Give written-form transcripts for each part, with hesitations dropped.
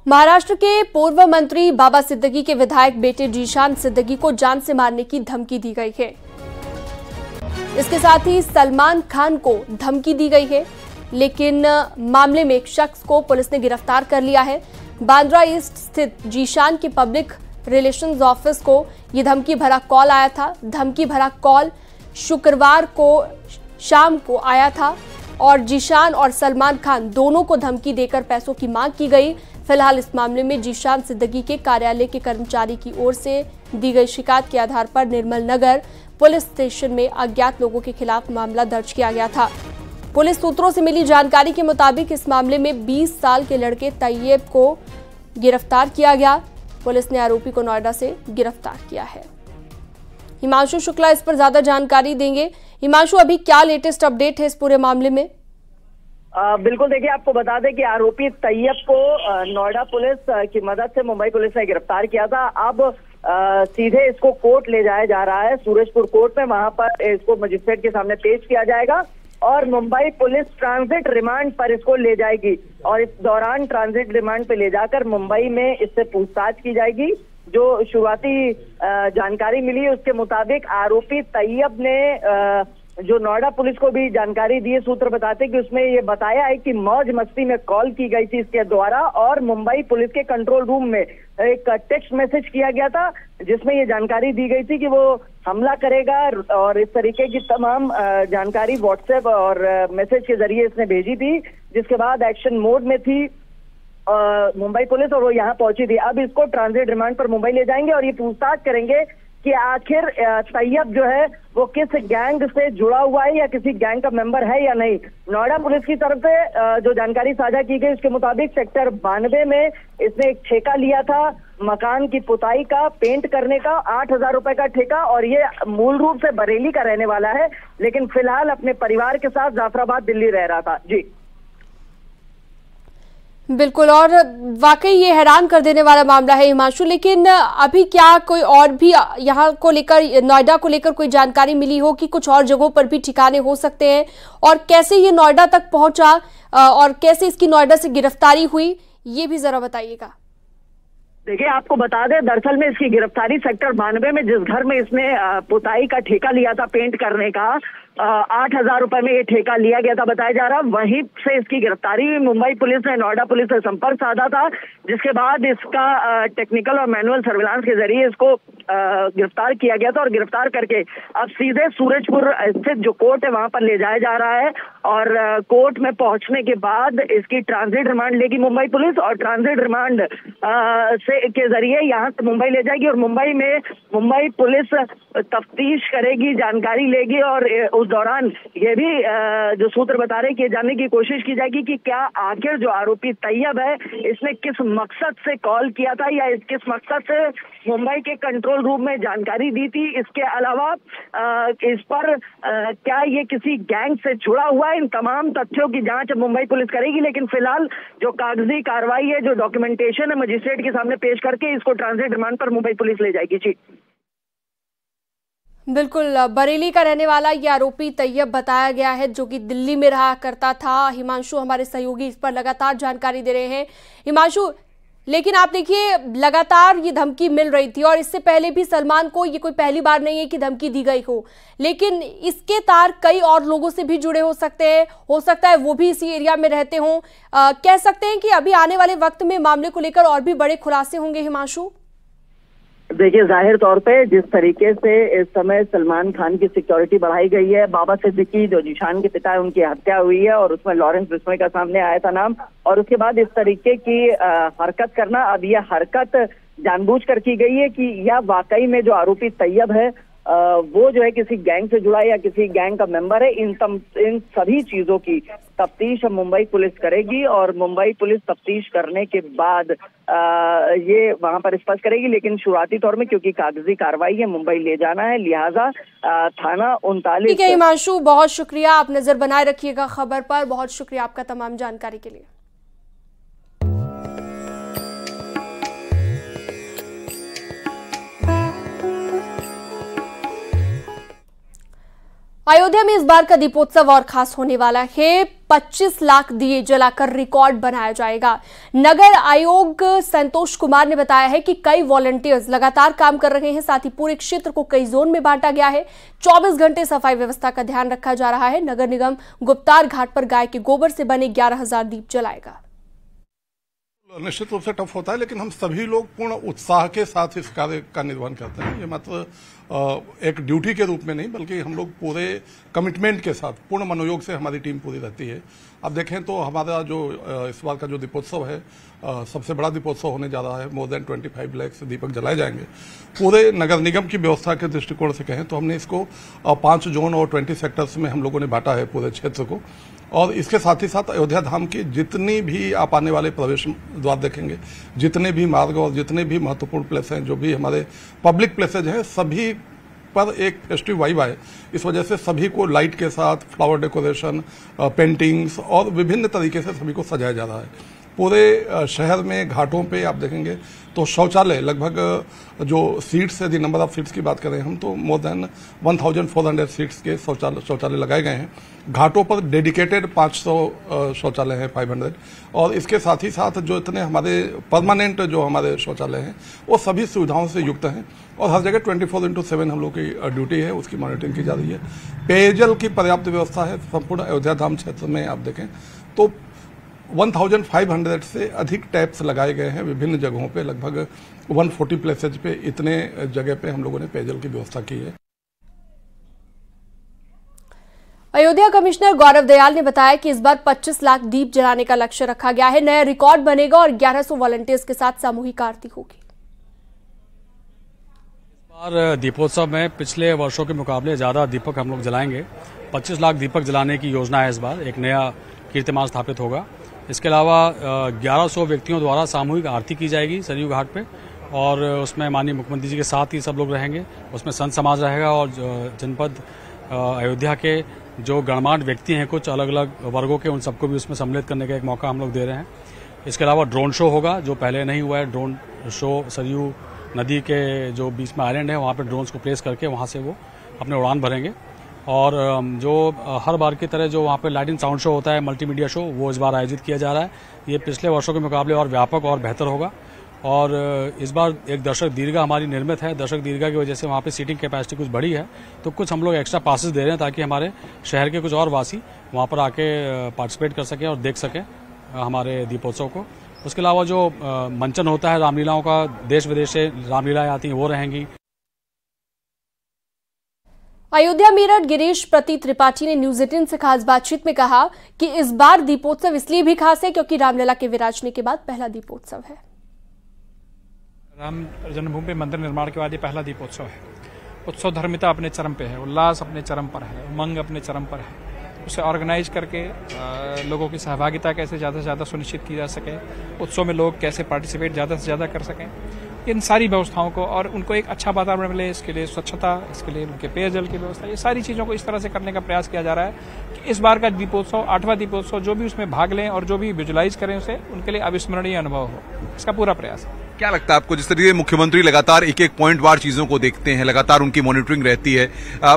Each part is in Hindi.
महाराष्ट्र के पूर्व मंत्री बाबा सिद्दीकी के विधायक बेटे जीशान सिद्दीकी को जान से मारने की धमकी दी गई है। इसके साथ ही सलमान खान को धमकी दी गई है, लेकिन मामले में एक शख्स को पुलिस ने गिरफ्तार कर लिया है। बांद्रा ईस्ट स्थित जीशान के पब्लिक रिलेशंस ऑफिस को यह धमकी भरा कॉल आया था। धमकी भरा कॉल शुक्रवार को शाम को आया था और जीशान और सलमान खान दोनों को धमकी देकर पैसों की मांग की गई। फिलहाल इस मामले में जीशान सिद्दीकी के कार्यालय के कर्मचारी की ओर से दी गई शिकायत के आधार पर निर्मल नगर पुलिस स्टेशन में अज्ञात लोगों के खिलाफ मामला दर्ज किया गया था। पुलिस सूत्रों से मिली जानकारी के मुताबिक इस मामले में 20 साल के लड़के तैयब को गिरफ्तार किया गया। पुलिस ने आरोपी को नोएडा से गिरफ्तार किया है। हिमांशु शुक्ला इस पर ज्यादा जानकारी देंगे। हिमांशु, अभी क्या लेटेस्ट अपडेट है इस पूरे मामले में? बिल्कुल, देखिए आपको बता दें कि आरोपी तैयब को नोएडा पुलिस की मदद से मुंबई पुलिस ने गिरफ्तार किया था। अब सीधे इसको कोर्ट ले जाया जा रहा है, सूरजपुर कोर्ट में। वहां पर इसको मजिस्ट्रेट के सामने पेश किया जाएगा और मुंबई पुलिस ट्रांजिट रिमांड पर इसको ले जाएगी और इस दौरान ट्रांजिट रिमांड पे ले जाकर मुंबई में इससे पूछताछ की जाएगी। जो शुरुआती जानकारी मिली है उसके मुताबिक आरोपी तैयब ने जो नोएडा पुलिस को भी जानकारी दी है, सूत्र बताते कि उसमें ये बताया है कि मौज मस्ती में कॉल की गई थी इसके द्वारा और मुंबई पुलिस के कंट्रोल रूम में एक टेक्स्ट मैसेज किया गया था जिसमें ये जानकारी दी गई थी कि वो हमला करेगा और इस तरीके की तमाम जानकारी व्हाट्सएप और मैसेज के जरिए इसने भेजी थी, जिसके बाद एक्शन मोड में थी मुंबई पुलिस और वो यहाँ पहुंची थी। अब इसको ट्रांजिट रिमांड पर मुंबई ले जाएंगे और ये पूछताछ करेंगे कि आखिर तैयब जो है वो किस गैंग से जुड़ा हुआ है या किसी गैंग का मेंबर है या नहीं। नोएडा पुलिस की तरफ से जो जानकारी साझा की गई उसके मुताबिक सेक्टर 92 में इसने एक ठेका लिया था मकान की पुताई का, पेंट करने का, 8,000 रुपए का ठेका और ये मूल रूप से बरेली का रहने वाला है, लेकिन फिलहाल अपने परिवार के साथ जाफराबाद दिल्ली रह रहा था। जी बिल्कुल, और वाकई ये हैरान कर देने वाला मामला है हिमांशु। लेकिन अभी क्या कोई और भी यहाँ को लेकर, नोएडा को लेकर कोई जानकारी मिली हो कि कुछ और जगहों पर भी ठिकाने हो सकते हैं और कैसे ये नोएडा तक पहुंचा और कैसे इसकी नोएडा से गिरफ्तारी हुई, ये भी जरा बताइएगा। देखिए आपको बता दें, दरअसल में इसकी गिरफ्तारी सेक्टर 92 में जिस घर में इसने पुताई का ठेका लिया था पेंट करने का, 8,000 रुपए में ये ठेका लिया गया था बताया जा रहा। वहीं से इसकी गिरफ्तारी हुई। मुंबई पुलिस ने नोएडा पुलिस से संपर्क साधा था, जिसके बाद इसका टेक्निकल और मैनुअल सर्विलांस के जरिए इसको गिरफ्तार किया गया था और गिरफ्तार करके अब सीधे सूरजपुर स्थित जो कोर्ट है वहां पर ले जाया जा रहा है और कोर्ट में पहुंचने के बाद इसकी ट्रांजिट रिमांड लेगी मुंबई पुलिस और ट्रांजिट रिमांड से के जरिए यहाँ से मुंबई ले जाएगी और मुंबई में मुंबई पुलिस तफ्तीश करेगी, जानकारी लेगी और उस दौरान ये भी जो सूत्र बता रहे कि जानने की कोशिश की जाएगी कि क्या आखिर जो आरोपी तैयब है इसने किस मकसद से कॉल किया था या किस मकसद से मुंबई के कंट्रोल रूम में जानकारी दी थी। इसके अलावा इस पर क्या ये किसी गैंग से जुड़ा हुआ है, इन तमाम तथ्यों की जांच मुंबई पुलिस करेगी। लेकिन फिलहाल जो कागजी कार्रवाई है, जो डॉक्यूमेंटेशन है, मजिस्ट्रेट के सामने पेश करके इसको ट्रांजिट रिमांड पर मुंबई पुलिस ले जाएगी। जी बिल्कुल, बरेली का रहने वाला ये आरोपी तैयब बताया गया है, जो कि दिल्ली में रहा करता था। हिमांशु हमारे सहयोगी इस पर लगातार जानकारी दे रहे हैं। हिमांशु, लेकिन आप देखिए लगातार ये धमकी मिल रही थी और इससे पहले भी सलमान को ये कोई पहली बार नहीं है कि धमकी दी गई हो, लेकिन इसके तार कई और लोगों से भी जुड़े हो सकते हैं। हो सकता है वो भी इसी एरिया में रहते हों। कह सकते हैं कि अभी आने वाले वक्त में मामले को लेकर और भी बड़े खुलासे होंगे हिमांशु? देखिए, जाहिर तौर पे जिस तरीके से इस समय सलमान खान की सिक्योरिटी बढ़ाई गई है, बाबा सिद्दीकी जो जीशान के पिता है उनकी हत्या हुई है और उसमें लॉरेंस बिश्नोई का सामने आया था नाम, और उसके बाद इस तरीके की हरकत करना, अब यह हरकत जानबूझकर की गई है कि यह वाकई में जो आरोपी तैयब है वो जो है किसी गैंग से जुड़ा या किसी गैंग का मेंबर है। इन सभी चीजों की तफ्तीश मुंबई पुलिस करेगी और मुंबई पुलिस तफ्तीश करने के बाद ये वहां पर स्पष्ट करेगी। लेकिन शुरुआती तौर में क्योंकि कागजी कार्रवाई है, मुंबई ले जाना है, लिहाजा थाना 39। ठीक है हिमांशु, बहुत शुक्रिया। आप नजर बनाए रखिएगा खबर पर। बहुत शुक्रिया आपका तमाम जानकारी के लिए। अयोध्या में इस बार का दीपोत्सव और खास होने वाला है। 25 लाख दिए जलाकर रिकॉर्ड बनाया जाएगा। नगर आयोग संतोष कुमार ने बताया है कि कई वॉलंटियर्स लगातार काम कर रहे हैं। साथ ही पूरे क्षेत्र को कई जोन में बांटा गया है। 24 घंटे सफाई व्यवस्था का ध्यान रखा जा रहा है। नगर निगम गुप्तार घाट पर गाय के गोबर से बने 11,000 दीप जलाएगा। निश्चित रूप से टफ होता है, लेकिन हम सभी लोग पूर्ण उत्साह के साथ इस कार्य का निर्वहन करते हैं। ये मात्र एक ड्यूटी के रूप में नहीं, बल्कि हम लोग पूरे कमिटमेंट के साथ, पूर्ण मनोयोग से हमारी टीम पूरी रहती है। अब देखें तो हमारा जो इस बार का जो दीपोत्सव है, सबसे बड़ा दीपोत्सव होने जा रहा है। मोर देन 25 लाख से दीपक जलाए जाएंगे। पूरे नगर निगम की व्यवस्था के दृष्टिकोण से कहें तो हमने इसको 5 जोन और 20 सेक्टर्स में हम लोगों ने बांटा है पूरे क्षेत्र को। और इसके साथ ही साथ अयोध्या धाम की जितनी भी आप आने वाले प्रवेश द्वार देखेंगे, जितने भी मार्ग और जितने भी महत्वपूर्ण प्लेस हैं, जो भी हमारे पब्लिक प्लेसेज हैं, सभी पर एक फेस्टिव वाइब आए, इस वजह से सभी को लाइट के साथ फ्लावर डेकोरेशन, पेंटिंग्स और विभिन्न तरीके से सभी को सजाया जा रहा है। पूरे शहर में घाटों पे आप देखेंगे तो शौचालय लगभग जो सीट्स, यदि नंबर ऑफ सीट्स की बात करें हम, तो मोर देन 1400 सीट्स के शौचालय लगाए गए हैं। घाटों पर डेडिकेटेड 500 शौचालय हैं, 500। और इसके साथ ही साथ जो इतने हमारे परमानेंट जो हमारे शौचालय हैं, वो सभी सुविधाओं से युक्त हैं। और हर जगह 24/7 हम लोग की ड्यूटी है, उसकी मॉनिटरिंग की जा रही है। पेयजल की पर्याप्त व्यवस्था है संपूर्ण अयोध्या धाम क्षेत्र में। आप देखें तो 1500 से अधिक टैप्स लगाए गए हैं विभिन्न जगहों पे। लगभग 140 प्लेसेज पे, इतने जगह पे हम लोगों ने पेयजल की व्यवस्था की है। अयोध्या कमिश्नर गौरव दयाल ने बताया कि इस बार 25 लाख दीप जलाने का लक्ष्य रखा गया है। नया रिकॉर्ड बनेगा और 1100 वॉलंटियर्स के साथ सामूहिक आरती होगी। इस बार दीपोत्सव में पिछले वर्षों के मुकाबले ज्यादा दीपक हम लोग जलाएंगे। 25 लाख दीपक जलाने की योजना है। इस बार एक नया कीर्तिमान स्थापित होगा। इसके अलावा 1100 व्यक्तियों द्वारा सामूहिक आरती की जाएगी सरयू घाट पे, और उसमें माननीय मुख्यमंत्री जी के साथ ही सब लोग रहेंगे। उसमें संत समाज रहेगा और जनपद अयोध्या के जो गणमान्य व्यक्ति हैं कुछ अलग अलग वर्गों के, उन सबको भी उसमें सम्मिलित करने का एक मौका हम लोग दे रहे हैं। इसके अलावा ड्रोन शो होगा, जो पहले नहीं हुआ है। ड्रोन शो सरयू नदी के जो बीच में आइलैंड है, वहाँ पर ड्रोन्स को प्लेस करके वहाँ से वो अपने उड़ान भरेंगे। और जो हर बार की तरह जो वहाँ पे लाइट एंड साउंड शो होता है, मल्टीमीडिया शो, वो इस बार आयोजित किया जा रहा है। ये पिछले वर्षों के मुकाबले और व्यापक और बेहतर होगा। और इस बार एक दर्शक दीर्घा हमारी निर्मित है। दर्शक दीर्घा की वजह से वहाँ पे सीटिंग कैपेसिटी कुछ बढ़ी है, तो कुछ हम लोग एक्स्ट्रा पासेस दे रहे हैं ताकि हमारे शहर के कुछ और वासी वहाँ पर आके पार्टिसिपेट कर सकें और देख सकें हमारे दीपोत्सव को। उसके अलावा जो मंचन होता है रामलीलाओं का, देश विदेश से रामलीलाएं आती हैं, वो रहेंगी। अयोध्या मेरठ गिरीश प्रति त्रिपाठी ने न्यूज 18 से खास बातचीत में कहा कि इस बार दीपोत्सव इसलिए भी खास है क्योंकि रामलला के विराजने के बाद पहला दीपोत्सव है। राम जन्मभूमि पे मंदिर निर्माण के बाद ये पहला दीपोत्सव है। उत्सव धर्मिता अपने चरम पे है, उल्लास अपने चरम पर है, उमंग अपने चरम पर है। उसे ऑर्गेनाइज करके लोगों की सहभागिता कैसे ज़्यादा से ज़्यादा सुनिश्चित की जा सके, उत्सव में लोग कैसे पार्टिसिपेट ज़्यादा से ज़्यादा कर सकें, इन सारी व्यवस्थाओं को, और उनको एक अच्छा वातावरण मिले, इसके लिए स्वच्छता, इसके लिए उनके पेयजल की व्यवस्था, ये सारी चीज़ों को इस तरह से करने का प्रयास किया जा रहा है कि इस बार का दीपोत्सव, 8वां दीपोत्सव, जो भी उसमें भाग लें और जो भी विजुलाइज करें उसे, उनके लिए अविस्मरणीय अनुभव हो। इसका पूरा प्रयास है। क्या लगता है आपको, जिस तरीके मुख्यमंत्री लगातार एक एक पॉइंट वार चीजों को देखते हैं, लगातार उनकी मॉनिटरिंग रहती है,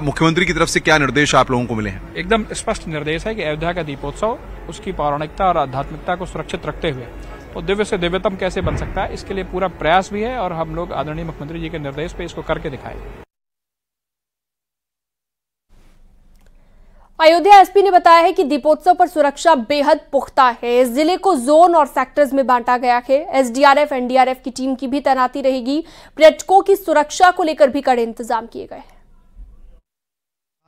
मुख्यमंत्री की तरफ से क्या निर्देश आप लोगों को मिले हैं? एकदम स्पष्ट निर्देश है कि अयोध्या का दीपोत्सव उसकी पौराणिकता और आध्यात्मिकता को सुरक्षित रखते हुए वो दिव्य से दिव्यतम कैसे बन सकता है, इसके लिए पूरा प्रयास भी है और हम लोग आदरणीय मुख्यमंत्री जी के निर्देश पे इसको करके दिखाएंगे। अयोध्या एसपी ने बताया है कि दीपोत्सव पर सुरक्षा बेहद पुख्ता है। जिले को जोन और सेक्टर्स में बांटा गया है। एसडीआरएफ, एनडीआरएफ की टीम की भी तैनाती रहेगी। पर्यटकों की सुरक्षा को लेकर भी कड़े इंतजाम किए गए हैं।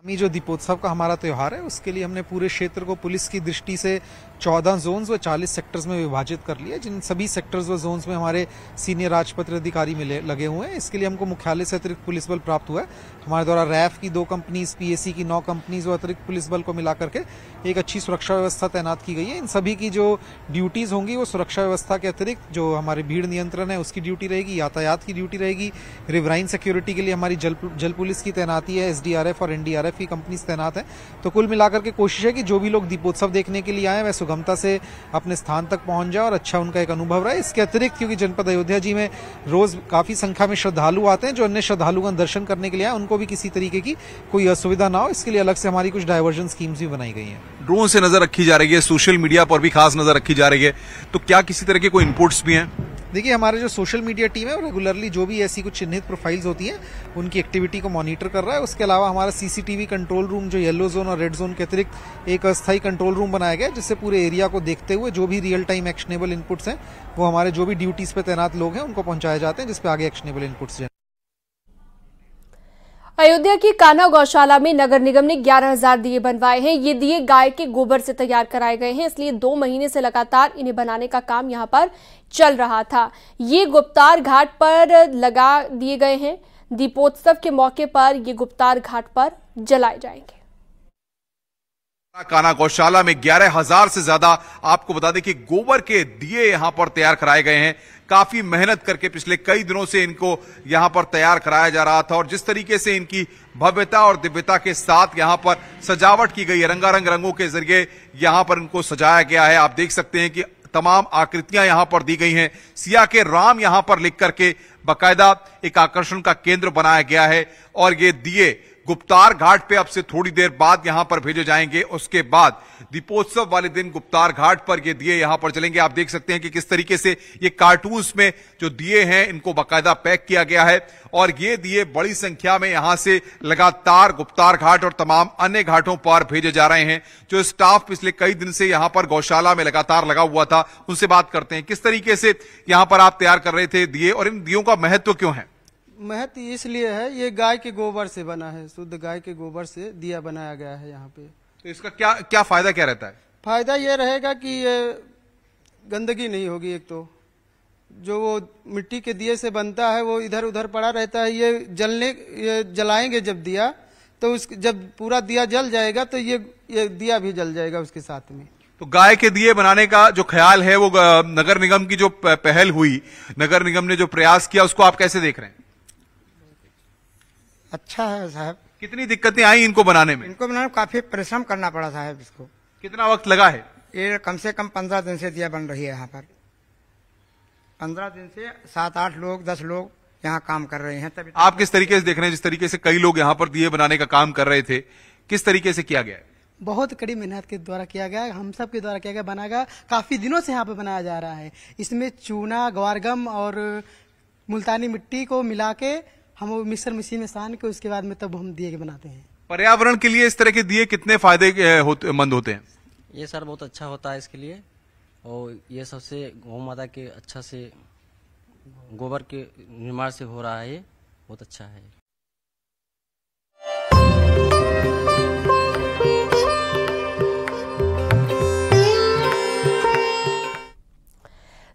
जो दीपोत्सव का हमारा त्योहार है, उसके लिए हमने पूरे क्षेत्र को पुलिस की दृष्टि से 14 जोन्स व 40 सेक्टर्स में विभाजित कर लिया, जिन सभी सेक्टर्स व जोन्स में हमारे सीनियर राजपत्र अधिकारी लगे हुए हैं। इसके लिए हमको मुख्यालय से अतिरिक्त पुलिस बल प्राप्त हुआ है। हमारे द्वारा रैफ की 2 कंपनीज, पीएसी की 9 कंपनीज व अतिरिक्त पुलिस बल को मिलाकर के एक अच्छी सुरक्षा व्यवस्था तैनात की गई है। इन सभी की जो ड्यूटीज होंगी वो सुरक्षा व्यवस्था के अतिरिक्त जो हमारे भीड़ नियंत्रण है उसकी ड्यूटी रहेगी, यातायात की ड्यूटी रहेगी, रिवराइन सिक्योरिटी के लिए हमारी जल पुलिस की तैनाती है, एसडीआरएफ और एनडीआरएफ की कंपनीज तैनात है। तो कुल मिलाकर के कोशिश है कि जो भी लोग दीपोत्सव देखने के लिए आए वह सुगमता से अपने स्थान तक पहुंच जाए और अच्छा उनका एक अनुभव रहे। इसके अतिरिक्त क्योंकि जनपद अयोध्या जी में रोज काफी संख्या में श्रद्धालु आते हैं, जो अन्य श्रद्धालुओं का दर्शन करने के लिए आए, उनको भी किसी तरीके की कोई असुविधा ना हो, इसके लिए अलग से हमारी कुछ डायवर्जन स्कीम्स भी बनाई गई हैं। ड्रोन से नजर रखी जा रही है, सोशल मीडिया पर भी खास नजर रखी जा रही है, तो क्या किसी तरह के कोई इनपुट्स भी हैं? देखिए, हमारे जो सोशल मीडिया टीम है वो रेगुलरली जो भी ऐसी कुछ चिन्हित प्रोफाइल्स होती हैं उनकी एक्टिविटी को मॉनिटर कर रहा है। उसके अलावा हमारा सीसीटीवी कंट्रोल रूम जो येलो जोन और रेड जोन के अतिरिक्त एक अस्थायी कंट्रोल रूम बनाया गया है, जिससे पूरे एरिया को देखते हुए जो भी रियल टाइम एक्शनेबल इनपुट्स हैं वो हमारे जो भी ड्यूटीज पे तैनात लोग हैं उनको पहुंचाए जाते हैं, जिसपे आगे एक्शनेबल इनपुट्स हैं। अयोध्या की कान्हा गौशाला में नगर निगम ने 11,000 दिए बनवाए हैं। ये दिए गाय के गोबर से तैयार कराए गए हैं, इसलिए 2 महीने से लगातार इन्हें बनाने का काम यहां पर चल रहा था। ये गुप्तार घाट पर लगा दिए गए हैं। दीपोत्सव के मौके पर ये गुप्तार घाट पर जलाए जाएंगे। कान्हा गौशाला में 11,000 से ज्यादा, आपको बता दें कि गोबर के दिए यहां पर तैयार कराए गए हैं। काफी मेहनत करके पिछले कई दिनों से इनको यहां पर तैयार कराया जा रहा था और जिस तरीके से इनकी भव्यता और दिव्यता के साथ यहां पर सजावट की गई है, रंगारंग रंगों के जरिए यहां पर इनको सजाया गया है। आप देख सकते हैं कि तमाम आकृतियां यहां पर दी गई हैं। सिया के राम यहां पर लिख करके बाकायदा एक आकर्षण का केंद्र बनाया गया है और ये दिए गुप्तार घाट पे अब से थोड़ी देर बाद यहां पर भेजे जाएंगे। उसके बाद दीपोत्सव वाले दिन गुप्तार घाट पर ये दिए यहां पर चलेंगे। आप देख सकते हैं कि किस तरीके से ये कार्टून्स में जो दिए हैं इनको बाकायदा पैक किया गया है और ये दिए बड़ी संख्या में यहां से लगातार गुप्तार घाट और तमाम अन्य घाटों पर भेजे जा रहे हैं। जो स्टाफ पिछले कई दिन से यहां पर गौशाला में लगातार लगा हुआ था, उनसे बात करते हैं। किस तरीके से यहां पर आप तैयार कर रहे थे दिए और इन दियों का महत्व क्यों है? महत्व इसलिए है, ये गाय के गोबर से बना है, शुद्ध गाय के गोबर से दिया बनाया गया है यहाँ पे। तो इसका क्या फायदा क्या रहता है? फायदा ये रहेगा कि ये गंदगी नहीं होगी। एक तो जो वो मिट्टी के दिए से बनता है वो इधर उधर पड़ा रहता है। ये जलाएंगे जब दिया, तो जब पूरा दिया जल जाएगा तो ये दिया भी जल जाएगा उसके साथ में। तो गाय के दिए बनाने का जो ख्याल है वो नगर निगम की जो पहल हुई, नगर निगम ने जो प्रयास किया, उसको आप कैसे देख रहे हैं? अच्छा है साहब। कितनी दिक्कतें आई इनको बनाने में? इनको बनाने में काफी परिश्रम करना पड़ा साहब। इसको कितना वक्त लगा है? ये कम से कम 15 दिन से दिया बन रही है यहाँ पर। 15 दिन से 7-8 लोग 10 लोग यहाँ काम कर रहे हैं। तभी आप किस तरीके से देख रहे हैं, जिस तरीके से कई लोग यहाँ पर दिए बनाने का काम कर रहे थे, किस तरीके से किया गया है? बहुत कड़ी मेहनत के द्वारा किया गया है, हम सब के द्वारा किया गया, बनाया गया। काफी दिनों से यहाँ पे बनाया जा रहा है। इसमें चूना, ग्वारगम और मुल्तानी मिट्टी को मिला के हम मिक्सर मशीन में सान के उसके बाद में तब हम दिए के बनाते हैं। पर्यावरण के लिए इस तरह के दिए कितने फायदेमंद होते हैं? ये सर बहुत अच्छा होता है इसके लिए, और ये सबसे गौ माता के अच्छा से गोबर के निर्माण से हो रहा है, ये बहुत अच्छा है।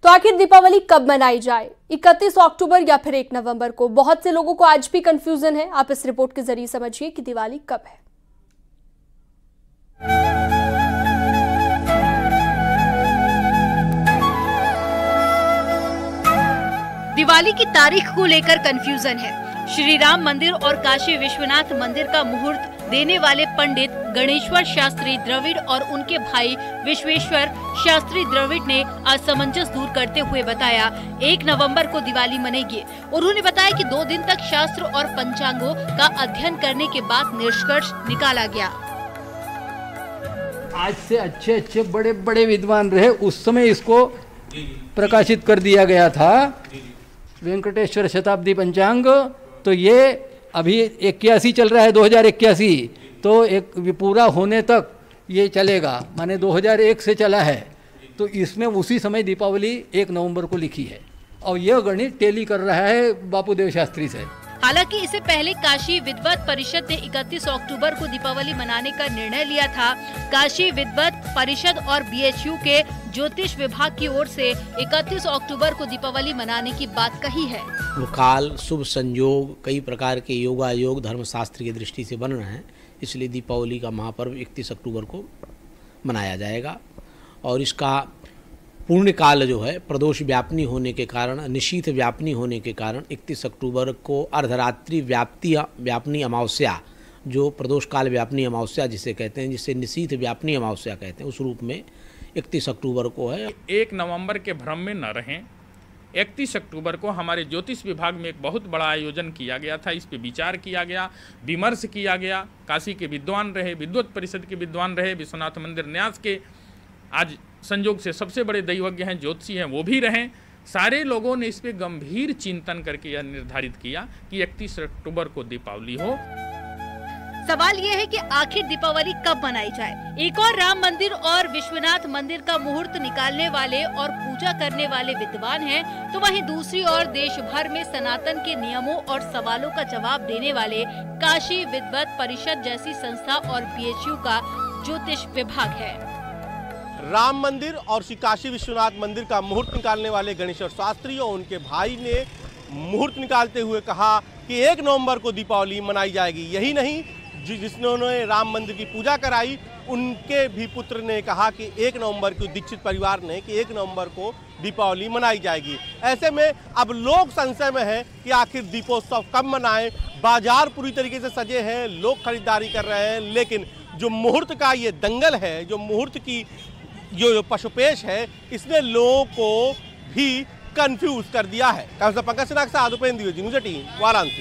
तो आखिर दीपावली कब मनाई जाए, 31 अक्टूबर या फिर 1 नवंबर को? बहुत से लोगों को आज भी कंफ्यूजन है। आप इस रिपोर्ट के जरिए समझिए कि दिवाली कब है। दिवाली की तारीख को लेकर कंफ्यूजन है। श्री राम मंदिर और काशी विश्वनाथ मंदिर का मुहूर्त देने वाले पंडित गणेश्वर शास्त्री द्रविड़ और उनके भाई विश्वेश्वर शास्त्री द्रविड़ ने असमंजस दूर करते हुए बताया 1 नवंबर को दिवाली मनेगी। उन्होंने बताया कि 2 दिन तक शास्त्र और पंचांगों का अध्ययन करने के बाद निष्कर्ष निकाला गया। आज से अच्छे अच्छे बड़े बड़े विद्वान रहे, उस समय इसको प्रकाशित कर दिया गया था, वेंकटेश्वर शताब्दी पंचांग। तो ये अभी 81 चल रहा है, 2081, तो एक पूरा होने तक ये चलेगा, माने 2001 से चला है। तो इसमें उसी समय दीपावली 1 नवंबर को लिखी है और यह गणित टेली कर रहा है बापूदेव शास्त्री से। हालांकि इससे पहले काशी विद्वत परिषद ने 31 अक्टूबर को दीपावली मनाने का निर्णय लिया था। काशी विद्वत परिषद और बीएचयू के ज्योतिष विभाग की ओर से 31 अक्टूबर को दीपावली मनाने की बात कही है। वो काल, शुभ संयोग, कई प्रकार के योगायोग धर्मशास्त्र की दृष्टि से बन रहे हैं, इसलिए दीपावली का महापर्व 31 अक्टूबर को मनाया जाएगा। और इसका पूर्ण काल जो है प्रदोष व्यापनी होने के कारण, निशीथ व्यापनी होने के कारण 31 अक्टूबर को अर्धरात्रि व्यापनी अमावस्या, जो प्रदोष काल व्यापनी अमावस्या जिसे कहते हैं, जिसे निशीथ व्यापनी अमावस्या कहते हैं, उस रूप में 31 अक्टूबर को है। 1 नवंबर के भ्रम में न रहें। 31 अक्टूबर को हमारे ज्योतिष विभाग में एक बहुत बड़ा आयोजन किया गया था। इस पे विचार किया गया, विमर्श किया गया। काशी के विद्वान रहे, विद्वत परिषद के विद्वान रहे, विश्वनाथ मंदिर न्यास के आज संयोग से सबसे बड़े दैवज्ञ हैं, ज्योतिषी हैं, वो भी रहें। सारे लोगों ने इस पे गंभीर चिंतन करके यह निर्धारित किया कि 31 अक्टूबर को दीपावली हो। सवाल ये है कि आखिर दीपावली कब मनाई जाए। एक और राम मंदिर और विश्वनाथ मंदिर का मुहूर्त निकालने वाले और पूजा करने वाले विद्वान हैं, तो वहीं दूसरी ओर देश भर में सनातन के नियमों और सवालों का जवाब देने वाले काशी विद्वत परिषद जैसी संस्था और PHU का ज्योतिष विभाग है। राम मंदिर और श्री काशी विश्वनाथ मंदिर का मुहूर्त निकालने वाले गणेश्वर शास्त्री और उनके भाई ने मुहूर्त निकालते हुए कहा कि 1 नवंबर को दीपावली मनाई जाएगी। यही नहीं, जिन्होंने राम मंदिर की पूजा कराई उनके भी पुत्र ने कहा कि 1 नवंबर को, दीक्षित परिवार ने, कि 1 नवंबर को दीपावली मनाई जाएगी। ऐसे में अब लोग संशय में हैं कि आखिर दीपोत्सव कब मनाएं। बाजार पूरी तरीके से सजे हैं, लोग खरीदारी कर रहे हैं, लेकिन जो मुहूर्त का ये दंगल है, जो मुहूर्त की जो पशुपेश है, इसने लोगों को भी कंफ्यूज कर दिया है। पंकज सिन्हा के साथ उपेंद्र द्विवेदी, न्यूज़ 18 वाराणसी।